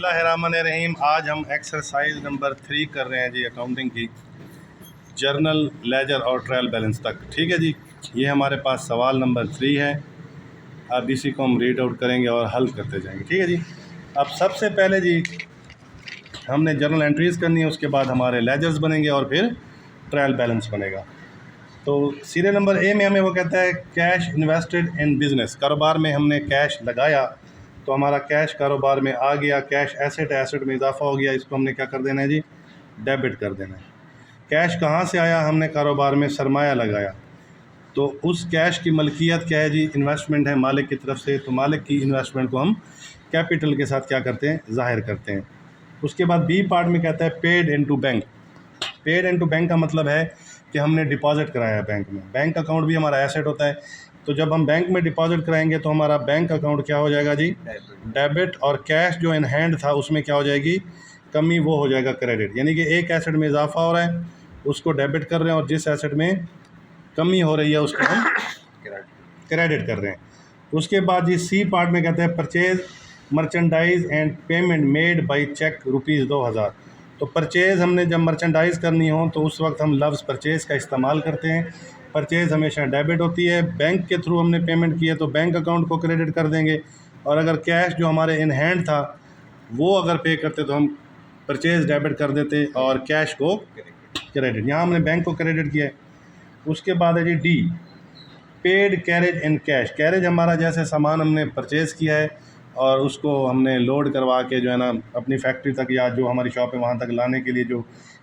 बिस्मिल्लाहिर्रहमानिर्रहीम। आज हम एक्सरसाइज नंबर 3 कर रहे हैं जी, अकाउंटिंग की, जर्नल, लेजर और ट्रायल बैलेंस तक। ठीक है जी, ये हमारे पास सवाल नंबर 3 है। अब इसी को हम रीड आउट करेंगे और हल करते जाएंगे। ठीक है जी। अब सबसे पहले जी हमने जर्नल एंट्रीज़ करनी है, उसके बाद हमारे लेजर्स बनेंगे और फिर ट्रायल बैलेंस बनेगा। तो सीरियल नंबर ए में हमें वो कहता है कैश इन्वेस्टेड इन बिज़नेस। कारोबार में हमने कैश लगाया तो हमारा कैश कारोबार में आ गया, कैश एसेट है, एसेट में इजाफा हो गया, इसको हमने क्या कर देना है जी, डेबिट कर देना है। कैश कहाँ से आया, हमने कारोबार में सरमाया लगाया, तो उस कैश की मलकियत क्या है जी, इन्वेस्टमेंट है मालिक की तरफ से, तो मालिक की इन्वेस्टमेंट को हम कैपिटल के साथ क्या करते हैं, ज़ाहिर करते हैं। उसके बाद बी पार्ट में कहता है paid into bank. Paid into bank का मतलब है कि हमने डिपॉजिट कराया बैंक में। बैंक अकाउंट भी हमारा एसेट होता है, तो जब हम बैंक में डिपॉजिट कराएंगे तो हमारा बैंक अकाउंट क्या हो जाएगा जी, डेबिट, और कैश जो इन हैंड था उसमें क्या हो जाएगी, कमी, वो हो जाएगा क्रेडिट। यानी कि एक एसेट में इजाफा हो रहा है उसको डेबिट कर रहे हैं, और जिस एसेट में कमी हो रही है उसको हम क्रेडिट कर रहे हैं। उसके बाद जी सी पार्ट में कहते हैं purchase merchandise and payment made by cheque ₹2000। तो परचेज़ हमने जब मर्चेंडाइज़ करनी हो तो उस वक्त हम लफ्ज़ परचेज़ का इस्तेमाल करते हैं। परचेज़ हमेशा डेबिट होती है। बैंक के थ्रू हमने पेमेंट की है तो बैंक अकाउंट को क्रेडिट कर देंगे, और अगर कैश जो हमारे इन हैंड था वो अगर पे करते तो हम परचेज़ डेबिट कर देते और कैश को क्रेडिट। यहाँ हमने बैंक को क्रेडिट किया है। उसके बाद है G D, paid carriage in cash. Carriage हमारा जैसे सामान हमने परचेज़ किया है और उसको हमने लोड करवा के जो है ना अपनी फैक्ट्री तक या जो हमारी शॉप है वहाँ तक लाने के लिए जो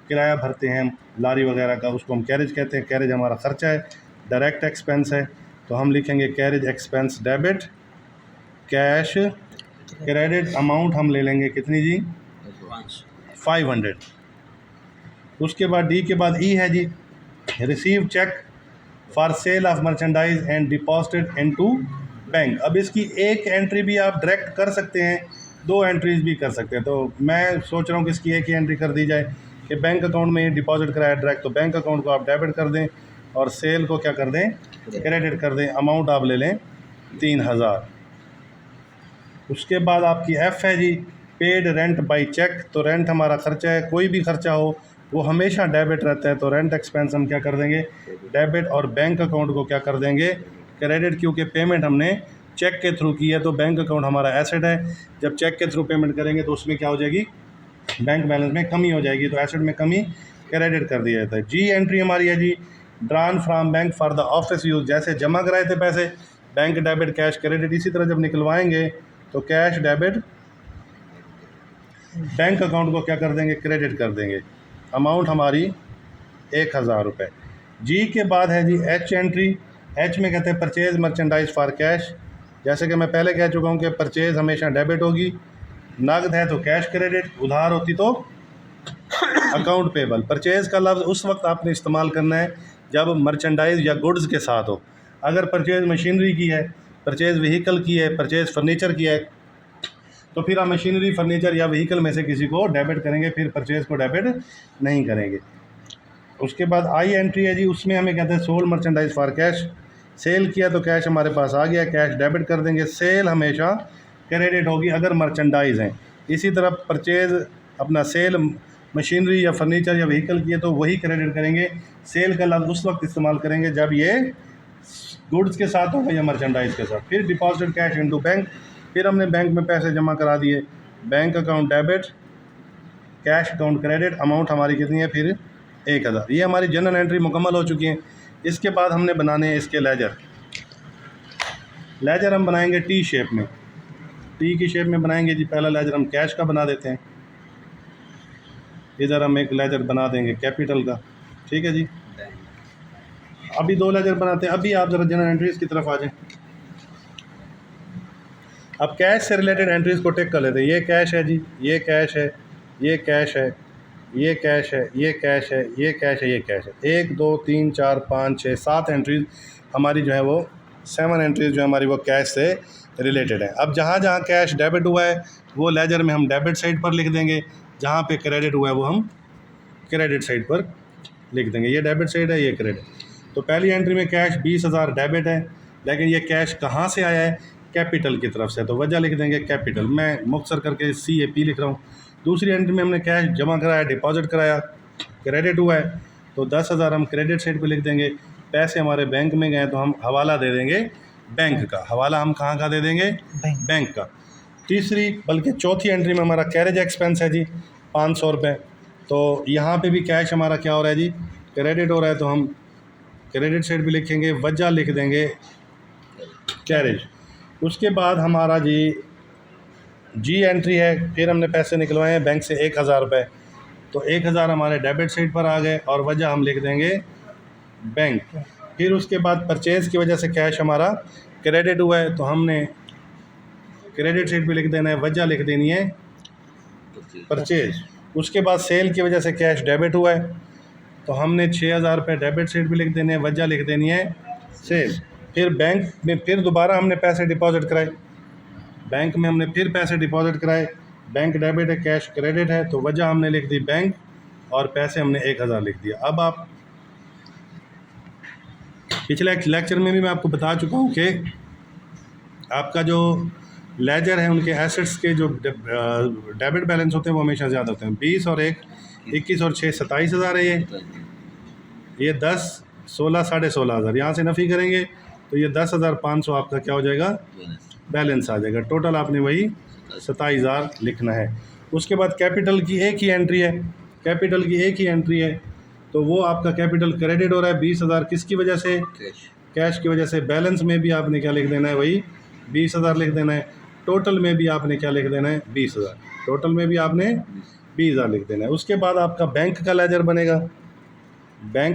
किराया भरते हैं लारी वगैरह का, उसको हम कैरेज कहते हैं। कैरेज हमारा ख़र्चा है, डायरेक्ट एक्सपेंस है, तो हम लिखेंगे carriage expense debit, cash credit. Amount हम ले लेंगे कितनी जी, 500। उसके बाद डी के बाद ई है जी, receive cheque for sale of merchandise and deposited into bank. अब इसकी एक एंट्री भी आप डायरेक्ट कर सकते हैं, दो एंट्रीज भी कर सकते हैं। तो मैं सोच रहा हूँ कि इसकी एक ही एंट्री कर दी जाए कि बैंक अकाउंट में डिपॉजिट कराया डायरेक्ट, तो बैंक अकाउंट को आप डेबिट कर दें और सेल को क्या कर दें, क्रेडिट कर दें। अमाउंट आप ले लें 3000। उसके बाद आपकी एफ़ है जी, पेड रेंट बाई चेक। तो रेंट हमारा ख़र्चा है, कोई भी ख़र्चा हो वो हमेशा डेबिट रहता है, तो रेंट एक्सपेंस हम क्या कर देंगे, डेबिट, और बैंक अकाउंट को क्या कर देंगे, क्रेडिट, क्योंकि पेमेंट हमने चेक के थ्रू की है तो बैंक अकाउंट हमारा एसेट है। जब चेक के थ्रू पेमेंट करेंगे तो उसमें क्या हो जाएगी, बैंक बैलेंस में कमी हो जाएगी, तो एसेट में कमी क्रेडिट कर दिया जाता है। जी एंट्री हमारी है जी, drawn from bank for the office use. जैसे जमा कराए थे पैसे, बैंक डेबिट कैश क्रेडिट, इसी तरह जब निकलवाएंगे तो कैश डेबिट, बैंक अकाउंट को क्या कर देंगे, क्रेडिट कर देंगे। अमाउंट हमारी 1000 रुपये। जी के बाद है जी एच एंट्री। एच में कहते हैं परचेज़ मर्चेंडाइज फॉर कैश। जैसे कि मैं पहले कह चुका हूँ कि परचेज़ हमेशा डेबिट होगी, नकद है तो कैश क्रेडिट, उधार होती तो अकाउंट पेबल। परचेज़ का लफ्ज़ उस वक्त आपने इस्तेमाल करना है जब मर्चेंडाइज या गुड्स के साथ हो। अगर परचेज़ मशीनरी की है, परचेज़ व्हीकल की है, परचेज़ फर्नीचर की है, तो फिर आप मशीनरी, फर्नीचर या व्हीकल में से किसी को डेबिट करेंगे, फिर परचेज़ को डेबिट नहीं करेंगे। उसके बाद आई एंट्री है जी, उसमें हमें कहते हैं sold merchandise for cash. Sale किया तो कैश हमारे पास आ गया, कैश डेबिट कर देंगे। सेल हमेशा क्रेडिट होगी अगर मर्चेंडाइज हैं। इसी तरह परचेज़ अपना सेल मशीनरी या फर्नीचर या व्हीकल की है तो वही क्रेडिट करेंगे। सेल का लफ्ज़ उस वक्त इस्तेमाल करेंगे जब ये गुड्स के साथ होगा या मर्चेंडाइज के साथ। फिर डिपॉजिट कैश इनटू बैंक, फिर हमने बैंक में पैसे जमा करा दिए, bank account debit, cash account credit. Amount हमारी कितनी है फिर 1000। ये हमारी जनरल एंट्री मुकम्मल हो चुकी है। इसके बाद हमने बनाने हैं इसके लेजर। लेजर हम बनाएंगे टी शेप में, टी की शेप में बनाएंगे जी। पहला लेजर हम कैश का बना देते हैं, इधर हम एक लेजर बना देंगे कैपिटल का। ठीक है जी, अभी दो लेजर बनाते हैं। अभी आप ज़रा जनरल एंट्रीज़ की तरफ आ जाएं। अब कैश से रिलेटेड एंट्रीज़ को टिक कर लेते हैं। ये कैश है जी, ये कैश है, ये कैश है, ये कैश है, ये कैश है, ये कैश है, ये कैश है। 1 2 3 4 5 6 7 एंट्रीज़ हमारी जो है वो 7 एंट्रीज़ जो हमारी वो कैश से रिलेटेड है। अब जहाँ जहाँ कैश डेबिट हुआ है वो लेजर में हम डेबिट साइड पर लिख देंगे, जहाँ पे क्रेडिट हुआ है वो हम क्रेडिट साइड पर लिख देंगे। ये डेबिट साइड है, ये क्रेडिट। तो पहली एंट्री में कैश 20000 डेबिट है, लेकिन ये कैश कहाँ से आया है, कैपिटल की तरफ से, तो वजह लिख देंगे कैपिटल। मैं मुख्तसर करके CAP लिख रहा हूँ। दूसरी एंट्री में हमने कैश जमा कराया, डिपॉजिट कराया, क्रेडिट हुआ है, तो 10,000 हम क्रेडिट साइड पे लिख देंगे। पैसे हमारे बैंक में गए तो हम हवाला दे देंगे बैंक का। हवाला हम कहाँ का दे देंगे? बैंक का। तीसरी बल्कि चौथी एंट्री में हमारा कैरेज एक्सपेंस है जी 500 रुपये। तो यहाँ पे भी कैश हमारा क्या हो रहा है जी? क्रेडिट हो रहा है, तो हम क्रेडिट साइड भी लिखेंगे, वजह लिख देंगे कैरेज। उसके बाद हमारा जी एंट्री है, फिर हमने पैसे निकलवाए हैं बैंक से 1,000 रुपये, तो 1,000 हमारे डेबिट साइड पर आ गए और वजह हम लिख देंगे बैंक। फिर उसके बाद परचेज़ की वजह से कैश हमारा क्रेडिट हुआ है, तो हमने क्रेडिट साइड पे लिख देना है, वजह लिख देनी है परचेज। उसके बाद सेल की वजह से कैश डेबिट हुआ है, तो हमने 6,000 रुपये डेबिट साइड पे लिख देने हैं, वजह लिख देनी है सेल। फिर बैंक में फिर दोबारा हमने पैसे डिपॉजिट कराए, बैंक में हमने फिर पैसे डिपॉजिट कराए, बैंक डेबिट है, कैश क्रेडिट है, तो वजह हमने लिख दी बैंक और पैसे हमने 1,000 लिख दिया। अब आप पिछले लेक्चर में भी मैं आपको बता चुका हूँ कि आपका जो लेजर है उनके एसेट्स के जो डेबिट बैलेंस होते हैं वो हमेशा ज़्यादा होते हैं। 20 और 1 21 और 6 27,000 है ये 10 16 16,500, यहाँ से नफ़ी करेंगे तो ये 10,500 आपका क्या हो जाएगा? बैलेंस आ जाएगा। टोटल आपने वही 27,000 लिखना है। उसके बाद कैपिटल की एक ही एंट्री है, कैपिटल की एक ही एंट्री है, तो वो आपका कैपिटल क्रेडिट हो रहा है 20,000, किसकी वजह से? कैश की वजह से। बैलेंस में भी आपने क्या लिख देना है? वही 20,000 लिख देना है। टोटल में भी आपने क्या लिख देना है? 20,000। टोटल में भी आपने 20,000 लिख देना है। उसके बाद आपका बैंक का लेजर बनेगा। बैंक